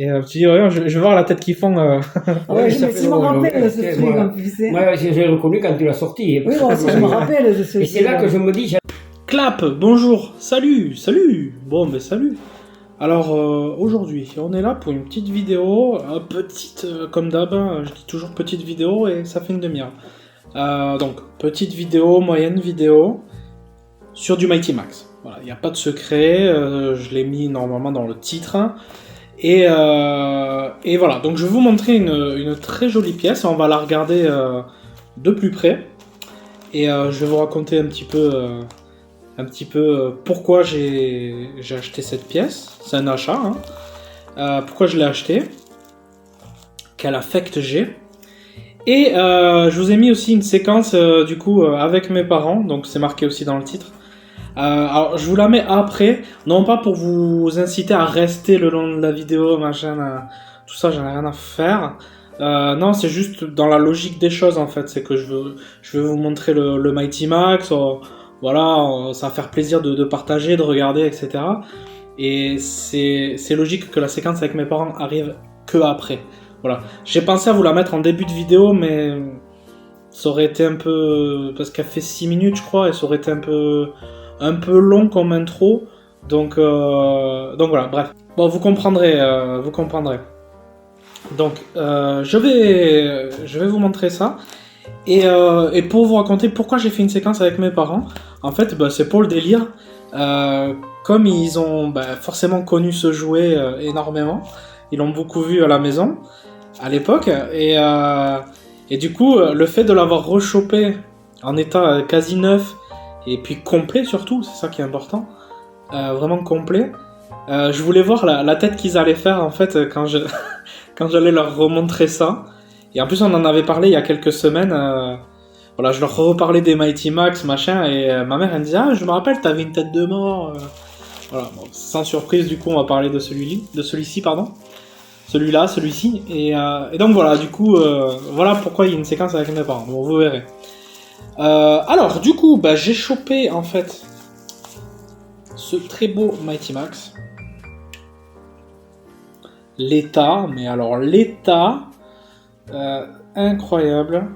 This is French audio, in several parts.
Et tu dis, regarde, je vais voir la tête qu'ils font. Ah ouais, ça je fait me drôle, rappelle ce ouais, truc moi, en plus. Hein. moi, j'ai reconnu quand tu l'as sorti. Oui, moi aussi, je me rappelle de ce Et c'est là jeu-là. que je me dis, Clap, bonjour, salut, salut. Bon, ben salut. Alors aujourd'hui, on est là pour une petite vidéo, petite comme d'hab, hein, je dis toujours petite vidéo et ça fait une demi-heure. Donc, petite vidéo, moyenne vidéo, sur du Mighty Max. Voilà, il n'y a pas de secret, je l'ai mis normalement dans le titre. Et voilà, donc je vais vous montrer une très jolie pièce, on va la regarder de plus près. Et je vais vous raconter un petit peu pourquoi j'ai acheté cette pièce. C'est un achat, hein. Pourquoi je l'ai acheté, quel affect j'ai. Et je vous ai mis aussi une séquence du coup avec mes parents, donc c'est marqué aussi dans le titre. Alors je vous la mets après, non pas pour vous inciter à rester le long de la vidéo, machin, tout ça, j'en ai rien à faire. Non, c'est juste dans la logique des choses en fait, c'est que je veux vous montrer le Mighty Max, voilà, ça va faire plaisir de partager, de regarder, etc. Et c'est logique que la séquence avec mes parents arrive que après. Voilà. J'ai pensé à vous la mettre en début de vidéo, mais ça aurait été un peu... Parce qu'elle fait 6 minutes, je crois, et ça aurait été un peu long comme intro. Donc voilà, bref. Bon, vous comprendrez, vous comprendrez. Donc, je vais vous montrer ça. Et pour vous raconter pourquoi j'ai fait une séquence avec mes parents, en fait, bah, c'est pour le délire. Comme ils ont forcément connu ce jouet énormément, ils l'ont beaucoup vu à la maison, à l'époque, et du coup, le fait de l'avoir rechopé en état quasi neuf, et puis complet surtout, c'est ça qui est important, vraiment complet, je voulais voir la tête qu'ils allaient faire en fait quand j'allais leur remontrer ça. Et en plus on en avait parlé il y a quelques semaines, voilà, je leur reparlais des Mighty Max, machin, et ma mère elle me disait « Ah, je me rappelle, t'avais une tête de mort Voilà, bon, sans surprise, du coup, on va parler de celui-ci, pardon. Celui-là, celui-ci. Et donc voilà, du coup, voilà pourquoi il y a une séquence avec mes parents. Bon, vous verrez. Alors, du coup, j'ai chopé, en fait, ce très beau Mighty Max. L'état, mais alors l'état, incroyable.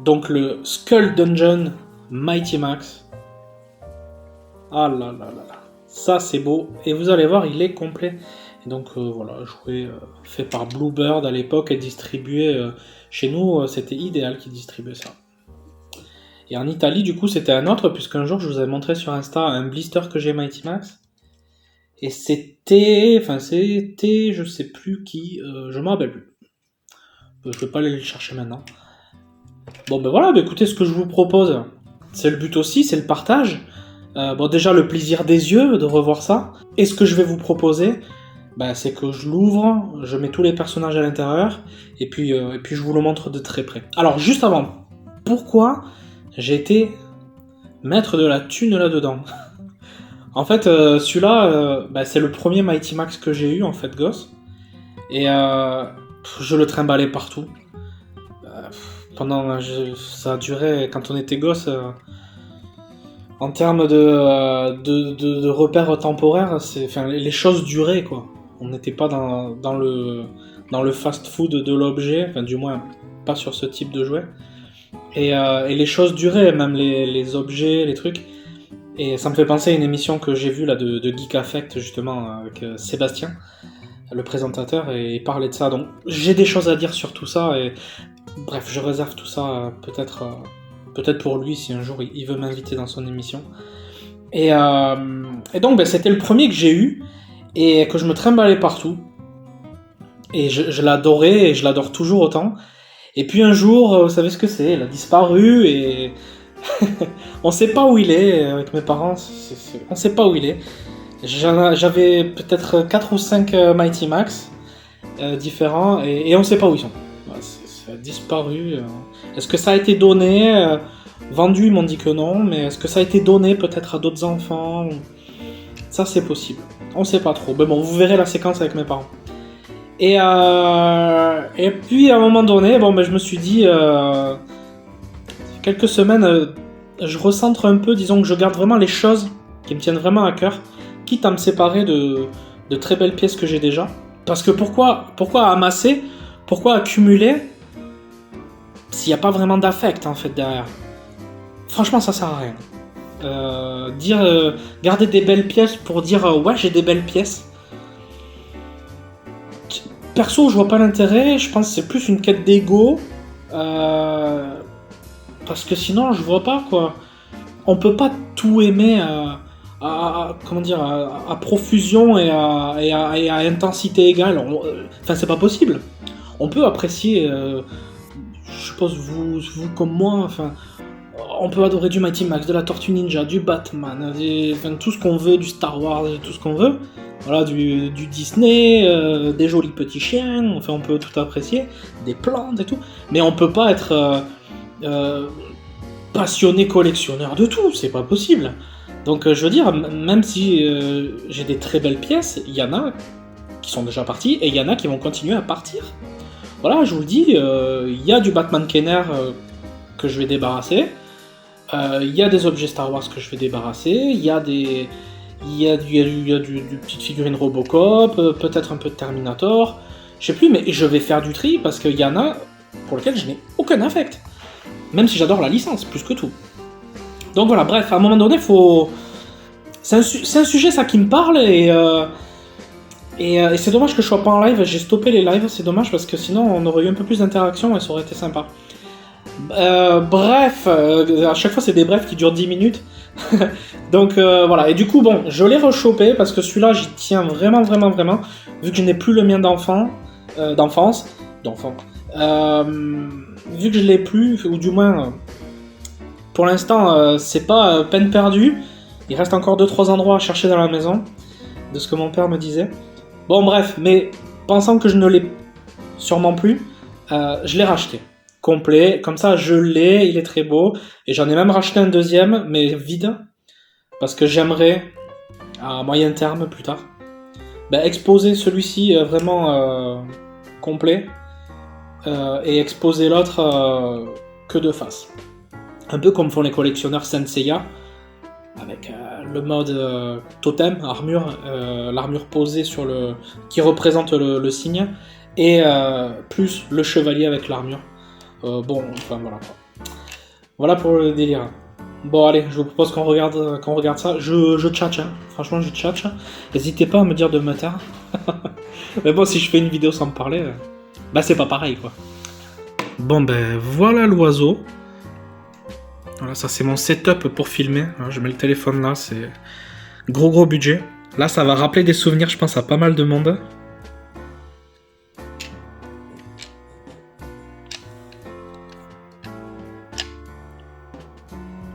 Donc le Skull Dungeon Mighty Max. Ah là là là là. Ça c'est beau. Et vous allez voir, il est complet. Et donc voilà, joué fait par Bluebird à l'époque et distribué chez nous, c'était Idéal qui distribuait ça. Et en Italie, du coup, c'était un autre, puisqu'un jour je vous avais montré sur Insta un blister que j'ai Mighty Max. Et c'était, je sais plus qui, je m'en rappelle plus. Je vais pas aller le chercher maintenant. Bon ben voilà, écoutez, ce que je vous propose, c'est le but aussi, c'est le partage. Bon déjà le plaisir des yeux de revoir ça. Et ce que je vais vous proposer, c'est que je l'ouvre, je mets tous les personnages à l'intérieur, et puis je vous le montre de très près. Alors juste avant, pourquoi j'ai été mettre de la thune là-dedans? En fait, celui-là, c'est le premier Mighty Max que j'ai eu, en fait, gosse. Et je le trimballais partout. Ça a duré, quand on était gosse, en termes de repères temporaires, les choses duraient, quoi. On n'était pas dans le fast-food de l'objet, enfin du moins pas sur ce type de jouet. Et les choses duraient, même les objets, les trucs. Et ça me fait penser à une émission que j'ai vue là de Geek Affect, justement, avec Sébastien, le présentateur, et il parlait de ça. Donc j'ai des choses à dire sur tout ça, et bref, je réserve tout ça peut-être pour lui si un jour il veut m'inviter dans son émission. Et donc c'était le premier que j'ai eu, et que je me trimballais partout. Et je l'adorais, et je l'adore toujours autant. Et puis un jour, vous savez ce que c'est, il a disparu, et on sait pas où il est, avec mes parents, on sait pas où il est. J'avais peut-être 4 ou 5 Mighty Max différents, et on sait pas où ils sont. Voilà, ça a disparu. Est-ce que ça a été donné vendu, ils m'ont dit que non, mais est-ce que ça a été donné peut-être à d'autres enfants? Ça c'est possible. On sait pas trop. Mais bon, vous verrez la séquence avec mes parents. Et puis à un moment donné, je me suis dit, quelques semaines je recentre un peu, disons que je garde vraiment les choses qui me tiennent vraiment à cœur, quitte à me séparer de très belles pièces que j'ai déjà. Parce que pourquoi amasser, pourquoi accumuler s'il n'y a pas vraiment d'affect en fait derrière? Franchement, ça sert à rien. Garder des belles pièces pour dire ouais, j'ai des belles pièces. Perso, je vois pas l'intérêt, je pense que c'est plus une quête d'ego. Parce que sinon, je vois pas quoi. On peut pas tout aimer comment dire, à profusion et à intensité égale. Enfin, c'est pas possible. On peut apprécier, je suppose vous comme moi, enfin, on peut adorer du Mighty Max, de la Tortue Ninja, du Batman, enfin, tout ce qu'on veut, du Star Wars, tout ce qu'on veut. Voilà, du Disney, des jolis petits chiens, enfin on peut tout apprécier, des plantes et tout, mais on peut pas être passionné collectionneur de tout, c'est pas possible. Donc je veux dire, même si j'ai des très belles pièces, il y en a qui sont déjà parties et il y en a qui vont continuer à partir. Voilà, je vous le dis, il y a du Batman Kenner que je vais débarrasser, il y a des objets Star Wars que je vais débarrasser, il y a du petite figurine Robocop, peut-être un peu de Terminator, je sais plus, mais je vais faire du tri parce qu'il y en a pour lesquels je n'ai aucun affect. Même si j'adore la licence, plus que tout. Donc voilà, bref, à un moment donné, faut... C'est un sujet, ça, qui me parle, et c'est dommage que je sois pas en live, j'ai stoppé les lives, c'est dommage, parce que sinon, on aurait eu un peu plus d'interaction, et ça aurait été sympa. Bref, à chaque fois, c'est des brefs qui durent 10 minutes. Donc voilà, et du coup, bon, je l'ai rechopé, parce que celui-là, j'y tiens vraiment, vraiment, vraiment, vu que je n'ai plus le mien d'enfance, vu que je l'ai plus, ou du moins, pour l'instant, c'est pas peine perdue. Il reste encore 2-3 endroits à chercher dans la maison, de ce que mon père me disait. Bon bref, mais pensant que je ne l'ai sûrement plus, je l'ai racheté. Complet, comme ça je l'ai, il est très beau. Et j'en ai même racheté un deuxième, mais vide, parce que j'aimerais, à moyen terme, plus tard, exposer celui-ci vraiment complet, et exposer l'autre que de face. Un peu comme font les collectionneurs Senseiya, avec le mode totem, armure, l'armure posée sur qui représente le signe, et plus le chevalier avec l'armure. Bon, enfin voilà quoi. Voilà pour le délire. Bon allez, je vous propose qu'on regarde ça. Je tchatche, hein. Franchement je tchatche. N'hésitez pas à me dire de me taire. Mais bon, si je fais une vidéo sans me parler, c'est pas pareil quoi. Bon voilà l'oiseau. Voilà, ça c'est mon setup pour filmer. Je mets le téléphone là, c'est gros budget. Là ça va rappeler des souvenirs, je pense, à pas mal de monde.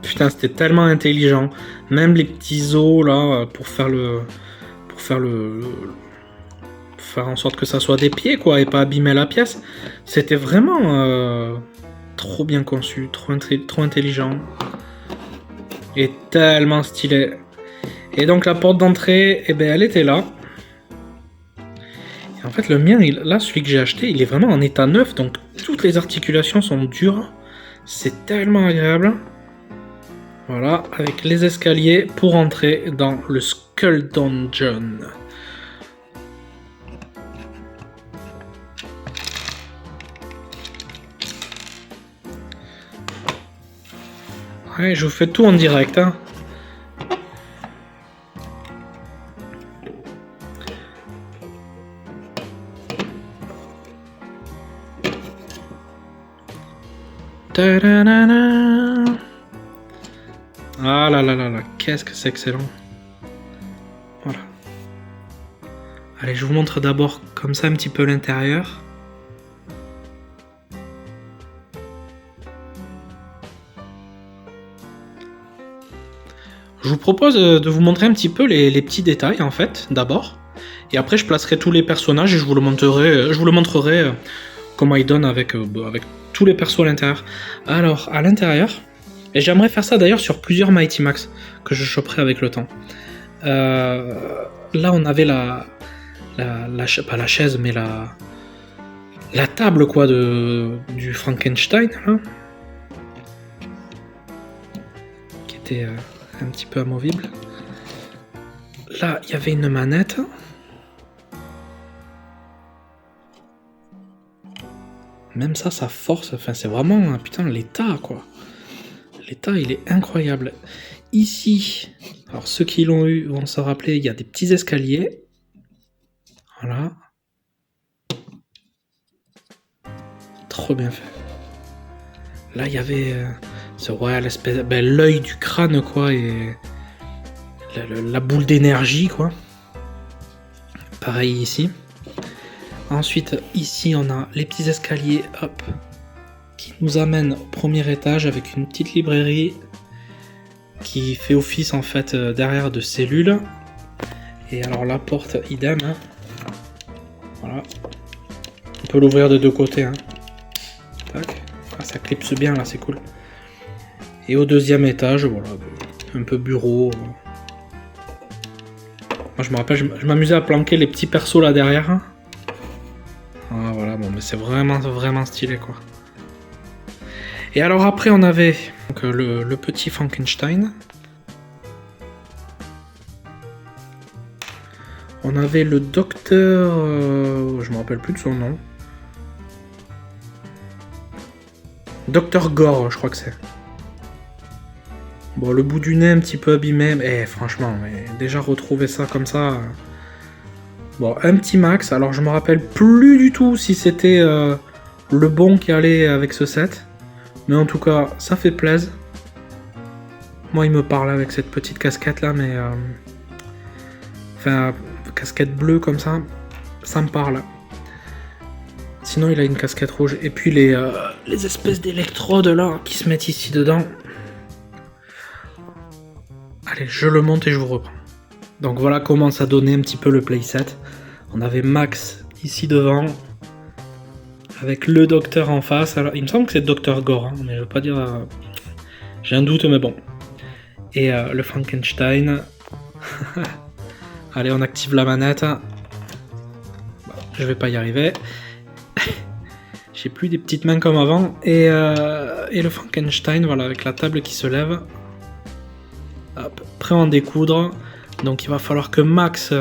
Putain, c'était tellement intelligent. Même les petits os là pour faire en sorte que ça soit des pieds quoi et pas abîmer la pièce. C'était vraiment trop bien conçu, trop intelligent et tellement stylé. Et donc la porte d'entrée, elle était là. Et en fait le mien, là celui que j'ai acheté, il est vraiment en état neuf, donc toutes les articulations sont dures. C'est tellement agréable. Voilà, avec les escaliers pour entrer dans le Skull Dungeon. Ouais, je vous fais tout en direct, hein. Ta-da-da-da. Ah là là là là, qu'est-ce que c'est excellent. Voilà. Allez, je vous montre d'abord comme ça un petit peu l'intérieur. Je vous propose de vous montrer un petit peu les petits détails en fait, d'abord. Et après je placerai tous les personnages et je vous le montrerai comment ils donnent avec tous les persos à l'intérieur. Alors, à l'intérieur, et j'aimerais faire ça d'ailleurs sur plusieurs Mighty Max que je choperai avec le temps. Là on avait pas la chaise mais la table quoi du Frankenstein là. était un petit peu amovible. Là, il y avait une manette. Même ça force. Enfin, c'est vraiment, putain, l'état, quoi. L'état, il est incroyable. Ici, alors ceux qui l'ont eu vont se rappeler, il y a des petits escaliers. Voilà. Trop bien fait. Là, il y avait l'espèce, l'œil du crâne, quoi, et la boule d'énergie, quoi. Pareil ici. Ensuite, ici, on a les petits escaliers, hop, qui nous amènent au premier étage avec une petite librairie qui fait office, en fait, derrière de cellules. Et alors, la porte, idem. Hein. Voilà. On peut l'ouvrir de deux côtés. Hein. Tac. Ah, ça clipse bien, là, c'est cool. Et au deuxième étage, voilà, un peu bureau. Moi, je me rappelle, je m'amusais à planquer les petits persos là derrière. Ah, voilà, bon, mais c'est vraiment stylé, quoi. Et alors après, on avait donc, le petit Frankenstein. On avait le docteur... je me rappelle plus de son nom. Docteur Gore, je crois que c'est. Bon, le bout du nez un petit peu abîmé. Franchement, déjà retrouver ça comme ça... Bon, un petit max. Alors, je me rappelle plus du tout si c'était le bon qui allait avec ce set. Mais en tout cas, ça fait plaisir. Moi, il me parle avec cette petite casquette là, mais... Enfin, casquette bleue comme ça me parle. Sinon, il a une casquette rouge. Et puis, les espèces d'électrodes là, qui se mettent ici dedans. Allez, je le monte et je vous reprends. Donc voilà comment ça donnait un petit peu le playset. On avait Max ici devant, avec le docteur en face. Alors, il me semble que c'est Docteur Gore, hein, mais je veux pas dire... J'ai un doute, mais bon. Et le Frankenstein. Allez, on active la manette. Bon, je vais pas y arriver. J'ai plus des petites mains comme avant. Et le Frankenstein, voilà, avec la table qui se lève. Hop, prêt à en découdre. Donc il va falloir que Max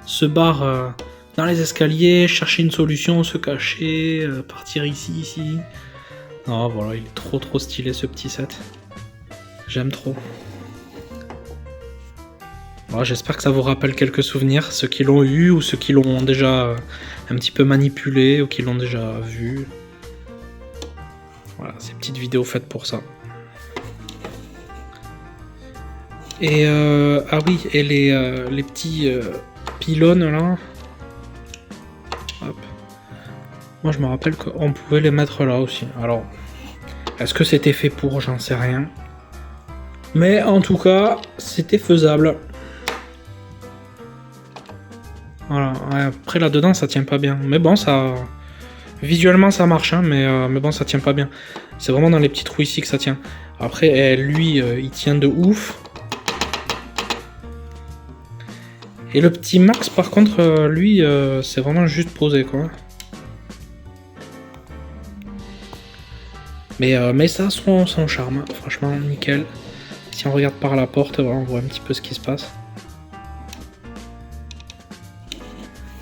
se barre dans les escaliers, chercher une solution, se cacher, partir ici. Non, voilà, il est trop stylé ce petit set. J'aime trop. Bon, j'espère que ça vous rappelle quelques souvenirs, ceux qui l'ont eu ou ceux qui l'ont déjà un petit peu manipulé ou qui l'ont déjà vu. Voilà, ces petites vidéos faites pour ça. Et ah oui, et les petits pylônes là. Hop. Moi je me rappelle qu'on pouvait les mettre là aussi. Alors, est-ce que c'était fait pour? J'en sais rien. Mais en tout cas, c'était faisable. Voilà. Ouais, après là-dedans, ça tient pas bien. Mais bon, ça... Visuellement, ça marche, hein, mais bon, ça tient pas bien. C'est vraiment dans les petits trous ici que ça tient. Après, lui, il tient de ouf. Et le petit Max, par contre, lui, c'est vraiment juste posé, quoi. Mais ça a son charme, franchement, nickel. Si on regarde par la porte, voilà, on voit un petit peu ce qui se passe.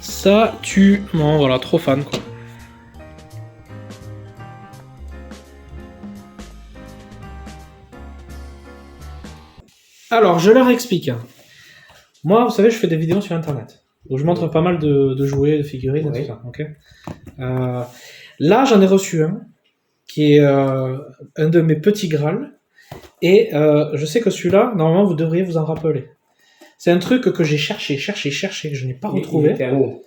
Ça tue. Bon, voilà, trop fan, quoi. Alors, je leur explique. Moi, vous savez, je fais des vidéos sur Internet. Donc, je montre pas mal de jouets, de figurines, et tout ça. Okay, là, j'en ai reçu un, qui est un de mes petits Graal. Et je sais que celui-là, normalement, vous devriez vous en rappeler. C'est un truc que j'ai cherché, que je n'ai pas retrouvé. Il était à où?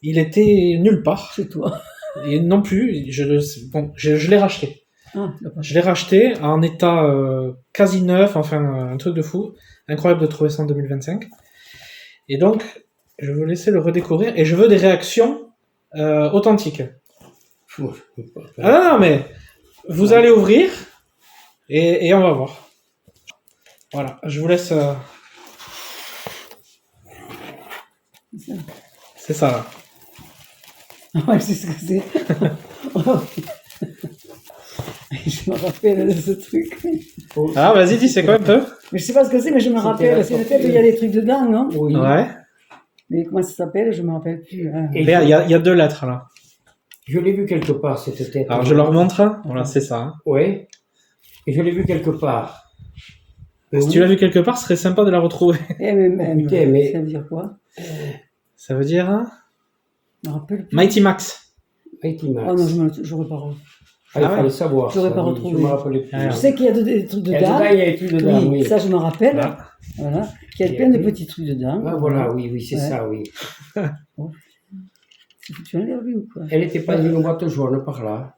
Il était nulle part. C'est toi. Et non plus, je l'ai racheté. Ah, je l'ai racheté en état quasi neuf, enfin un truc de fou. Incroyable de trouver ça en 2025. Et donc, je veux laisser le redécouvrir et je veux des réactions authentiques. Ah non, mais vous allez ouvrir et on va voir. Voilà, je vous laisse... C'est ça, là. Ah ouais, c'est ce que c'est. Je me rappelle de ce truc. Oh, Ah, vas-y, dis, c'est quoi un peu? Mais je sais pas ce que c'est, mais je me C'était rappelle. la C'est sortie. peut-être il y a des trucs dedans, non? Oui. Ouais. Mais comment ça s'appelle? Je me rappelle plus. Hein. Et Regarde, il y a 2 lettres là. je l'ai vu quelque part, cette tête. Alors, je leur montre. Voilà, c'est ça. Hein. Ouais. Et je l'ai vu quelque part. Mais Si où tu l'as vu quelque part, ce serait sympa de la retrouver. Eh, mais, Putain, mais- ça veut dire quoi? Ça veut dire hein, Je me rappelle plus. Mighty Max. Mighty Max. Oh non, j'aurais pas retrouvé. Ah, il Ah ouais. fallait savoir. J'aurais ça, pas oui, retrouvé. Je me rappelais plus. Ah, Je sais qu'il y a des trucs Et dedans. dedans, il y a des trucs dedans, oui. Ça, je me rappelle. Voilà. Voilà. Qu'il y a Et plein de puis- petits trucs dedans. Ah, voilà, oui, oui, c'est Ouais. ça, oui. C'est foutu en l'air, lui, ou quoi? Elle n'était pas dans une boîte jaune par là.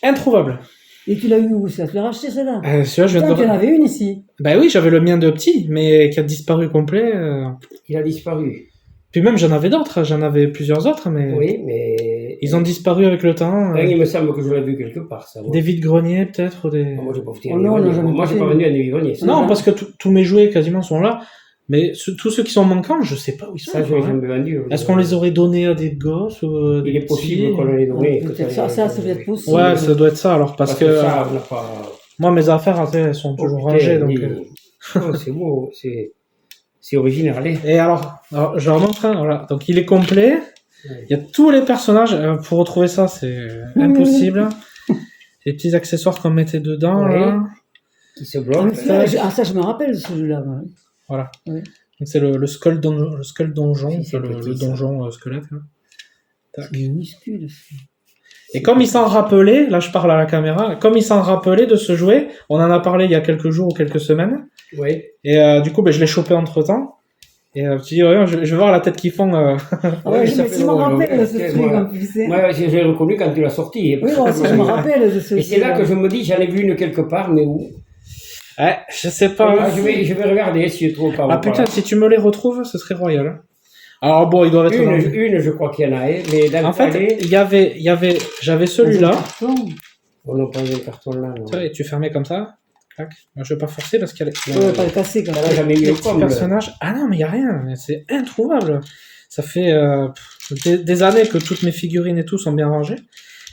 Introuvable. Et tu l'as eu où, ça? Tu l'as racheté, celle-là? Celui-là, je viens Putain, tu en de. avais une ici. Bah oui, j'avais le mien de petit, mais qui a disparu complet. Il a disparu. Puis même, j'en avais d'autres. J'en avais plusieurs autres, mais Oui, mais. ils ont disparu avec le temps. Il me semble que je l'ai vu quelque part, ça. moi. Des vides-greniers, peut-être. Ou des... Moi, j'ai pas foutu Oh un non, vide-grenier. on a jamais Moi, j'ai fait. pas venu à un vide-grenier. ça. Non, Voilà. parce que tous mes jouets quasiment sont là. Mais tous ceux qui sont manquants, je sais pas où ils sont. Ça, je l'ai hein. jamais vendu. Est-ce qu'on les aurait donnés à des gosses ou des Il est petits possible qu'on les donné. Peut-être ça doit être possible. Ouais, ça doit être ça alors parce que ça, on n'a pas. moi mes affaires tu sais, elles sont toujours Oh, rangées putain, donc. Oh, c'est beau, c'est original. Hein. Et alors, je leur montre un, voilà. Donc il est complet. Ouais. Il y a tous les personnages. Pour retrouver ça, c'est impossible. Les petits accessoires qu'on mettait dedans. Ouais. Là. Qui se Ah, bloque. mais ça, je me rappelle de ce jeu-là. Ouais. Voilà. Ouais. Donc c'est le skull donjon, Si, c'est le petit, ça. donjon squelette. Là. Tac. C'est minuscule. ça. Et comme il s'en rappelait, là je parle à la caméra, comme il s'en rappelait de ce jouet, on en a parlé il y a quelques jours ou quelques semaines. Oui. Et du coup, je l'ai chopé entre temps. Et tu dis, ouais, je vais voir la tête qu'ils font. Ah ouais, Ouais, ça mais fait tu me drôle, rappelles de ouais. ce Ouais, truc moi- en plus. hein. Moi, j'ai reconnu quand tu l'as sorti. Oui, moi aussi, je me rappelle de ce Et c'est là jeu-là. que je me dis, j'en ai vu une quelque part, mais où Ouais, je sais pas. Ah, je vais regarder si je trouve pas. Ah putain, si tu me les retrouves, ce serait royal. Hein. Alors bon, ils doivent être dans... Une, je crois qu'il y en a, hein, mais dans En le fait, palais, j'avais celui-là. on n'a pas un carton là. Non. Tu vois, et tu fermais comme ça. Clac. Moi, je vais pas forcer parce qu'il y a les, Ouais, pas le casser quand Ça va même. jamais eu les le petits comble. personnages. Ah non, mais il y a rien. C'est introuvable. Ça fait des années que toutes mes figurines et tout sont bien rangées.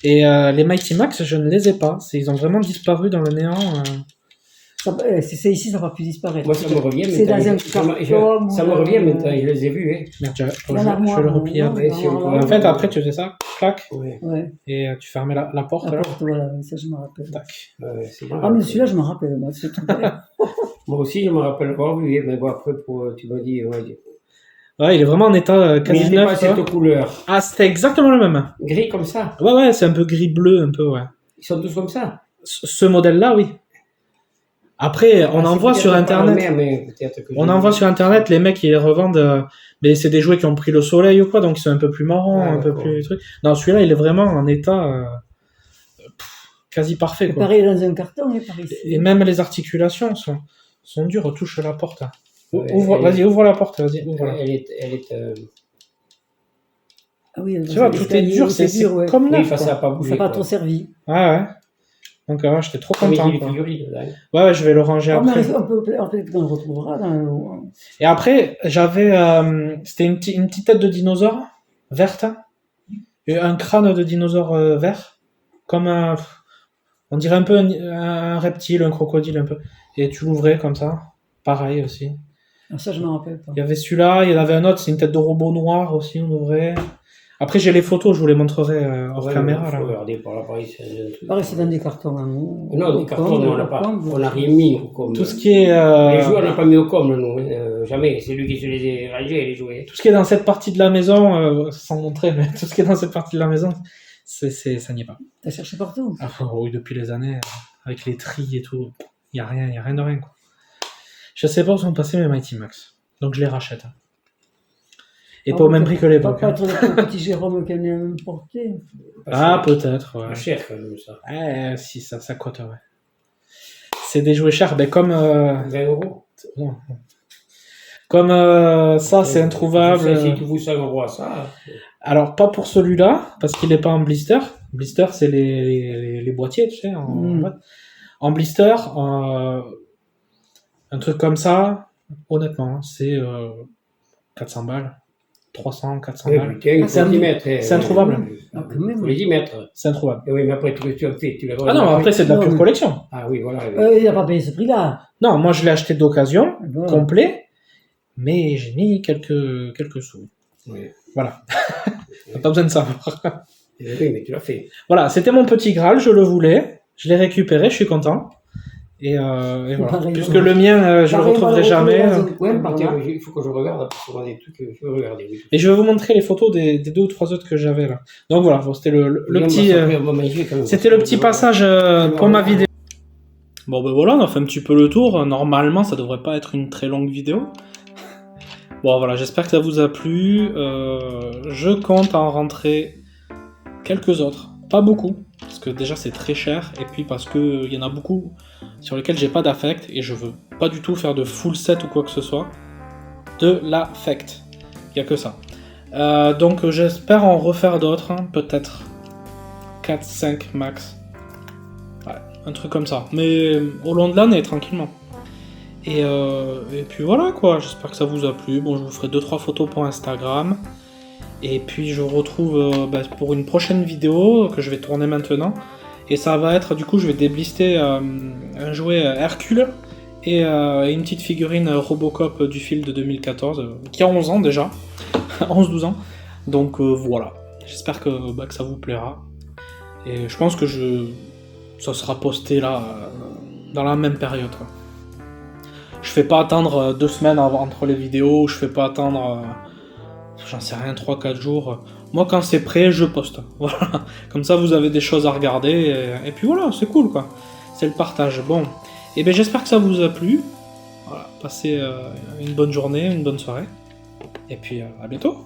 Et les Mighty Max, je ne les ai pas. Ils ont vraiment disparu dans le néant. Si c'est ici, ça va plus disparaître. Moi, ça me revient C'est maintenant. dans un carton, Ça me revient maintenant, je les ai vus. Hein. Merde, je Dans vais l'armoire, le replier non, après. dans si on l'armoire. En fait, après, tu fais ça, clac, Ouais. Ouais, et tu fermais la porte. la là. porte, voilà, ça je me rappelle. Tac. Ouais, c'est Ah, marrant. mais celui-là, je me rappelle, moi, de ce truc-là. Moi aussi, je me rappelle avoir vu, hein, mais bon, après, tu m'as dit, ouais. Ouais, il est vraiment en état Mais quasi il n'est pas neuf. quoi. cette couleur. Ah, c'était exactement le même. Gris comme ça. Ouais, ouais, c'est un peu gris-bleu, un peu, ouais. Ils sont tous comme ça. Ce modèle-là, oui. Après, on Ah, en c'est voit peut-être sur pas Internet. le même, mais peut-être que On je- en voit sur Internet, les mecs, ils les revendent. Mais c'est des jouets qui ont pris le soleil ou quoi, donc ils sont un peu plus marrons, Ah, un peu d'accord. plus truc. Non, celui-là, il est vraiment en état quasi parfait, C'est quoi. pareil dans un carton, et par ici. Et même les articulations sont dures. Touche la porte. Là. Ouais, Ouvre, elle vas-y, ouvre la porte. Vas-y, ouvre-la. Elle est, Ah oui, Tu vois, tout est dur, c'est ouais. comme oui, neuf. enfin, ça quoi. n'a pas Ça bougé. n'a pas quoi. trop servi. Ouais, ouais. Donc, j'étais trop Comme il content. dit les Quoi. figurines, là. Ouais, ouais, je vais le ranger Ah, après. mais on peut peut-être qu'on le retrouvera dans Et après, j'avais. C'était une petite tête de dinosaure verte. Et un crâne de dinosaure vert. Comme un. On dirait un peu un reptile, un crocodile, un peu. Et tu l'ouvrais comme ça. Pareil aussi. Ah, ça, je ne me rappelle pas. Il y avait celui-là, il y en avait un autre, c'est une tête de robot noir aussi, on ouvrait. Après, j'ai les photos, je vous les montrerai hors Ouais, caméra. faut Là. regarder par là, pareil, c'est un truc. Pareil, c'est dans des cartons en haut. Non, des cartons, Au on n'a pas. comble. On n'a rien mis au comble. Tout ce qui est. Les jouets, on n'a pas mis au comble, nous. Jamais. C'est lui qui se les a rangés, les jouets. Tout ce qui est dans cette partie de la maison, sans montrer, mais tout ce qui est dans cette partie de la maison, ça n'y est pas. T'as cherché partout. Ah, oui, depuis les années, avec les tris et tout, il n'y a rien de rien. Quoi. Je sais pas où sont passés mes Mighty Max, donc je les rachète. Et pas au même prix que l'époque. Pas Hein. être le petit Jérôme qui en a importé. Ah, peut-être, ouais. Pas cher, quand même, ça. Si, ça coûte, ouais. C'est des jouets chers, ben comme... 20 euros. non. Comme ça, c'est introuvable. Si tu vous 100 euros à ça. Alors, pas pour celui-là, parce qu'il n'est pas en blister. Blister, c'est les boîtiers, tu sais, boîte. En blister, un truc comme ça, honnêtement, c'est 400 balles. 300, 400 Oui, balles. putain, il c'est faut un- 10 mètres. c'est introuvable. Ah, quand Il même. faut les 10 mètres. C'est introuvable. Et oui, mais après, tout ce que tu as fait, tu les Ah non, après, c'est de la Non, pure mais- collection. Ah oui, voilà. Oui. Il n'a pas payé ce prix-là. Non, moi, je l'ai acheté d'occasion, Bon. complet, mais j'ai mis quelques sous. Oui. Voilà. T'as pas besoin de savoir. Oui, mais tu l'as fait. Voilà, c'était mon petit Graal, je le voulais. Je l'ai récupéré, je suis content. Et voilà. Pareil, Puisque ouais. le mien, je le Pareil, retrouverai on va jamais. le retrouver dans un Ouais, coin par tiens, là. il faut que je regarde, parce qu'on a des trucs que je veux regarder. Oui. Et je vais vous montrer les photos des 2 ou 3 autres que j'avais là. Donc voilà, bon, c'était le Et on petit. va s'appeler, on va manger quand même. C'était le petit passage pour ma vidéo. Bon ben voilà, on a fait un petit peu le tour. Normalement, ça devrait pas être une très longue vidéo. Bon voilà, j'espère que ça vous a plu. Je compte en rentrer quelques autres. Pas beaucoup, parce que déjà c'est très cher, et puis parce que il y en a beaucoup sur lesquels j'ai pas d'affect, et je veux pas du tout faire de full set ou quoi que ce soit. De l'affect. Il y a que ça. Donc j'espère en refaire d'autres, hein, peut-être 4-5 max. Ouais, un truc comme ça. Mais au long de l'année, tranquillement. Et puis voilà quoi, j'espère que ça vous a plu. Bon, je vous ferai 2-3 photos pour Instagram. Et puis je vous retrouve pour une prochaine vidéo que je vais tourner maintenant. Et ça va être, du coup, je vais déblister un jouet Hercule et une petite figurine Robocop du film de 2014, qui a 11 ans déjà. 11-12 ans. Donc voilà. J'espère que ça vous plaira. Et je pense que ça sera posté là, dans la même période, quoi. Je fais pas attendre 2 semaines entre les vidéos, je fais pas attendre, j'en sais rien, 3-4 jours. Moi, quand c'est prêt, je poste. Voilà. Comme ça, vous avez des choses à regarder. Et puis voilà, c'est cool, quoi. C'est le partage. Bon. Et bien, j'espère que ça vous a plu. Voilà. Passez une bonne journée, une bonne soirée. Et puis, à bientôt.